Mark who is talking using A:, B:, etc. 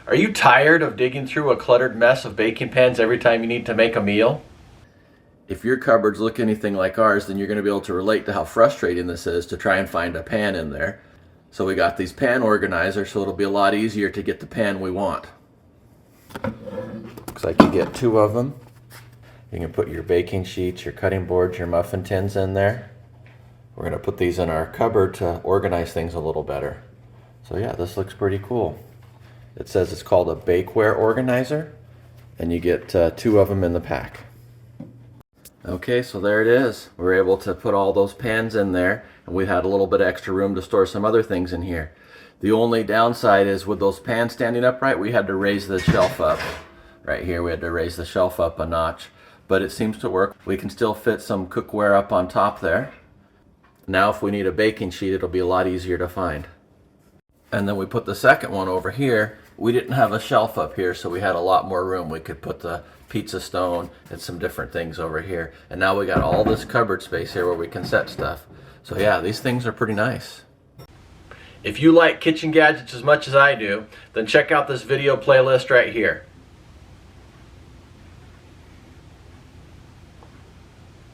A: Are you tired of digging through a cluttered mess of baking pans every time you need to make a meal? If your cupboards look anything like ours, then you're going to be able to relate to how frustrating this is to try and find a pan in there. So we got these pan organizers, so it'll be a lot easier to get the pan we want. Looks like you get 2 of them. You can put your baking sheets, your cutting boards, your muffin tins in there. We're going to put these in our cupboard to organize things a little better. So yeah, this looks pretty cool. It says it's called a bakeware organizer, and you get 2 of them in the pack. Okay, so there it is. We were able to put all those pans in there, and we had a little bit of extra room to store some other things in here. The only downside is with those pans standing upright, we had to raise the shelf up. Right here, we had to raise the shelf up a notch, but it seems to work. We can still fit some cookware up on top there. Now if we need a baking sheet, it'll be a lot easier to find. And then we put the second one over here. We didn't have a shelf up here, so we had a lot more room. We could put the pizza stone and some different things over here. And now we got all this cupboard space here where we can set stuff. So yeah, these things are pretty nice. If you like kitchen gadgets as much as I do, then check out this video playlist right here.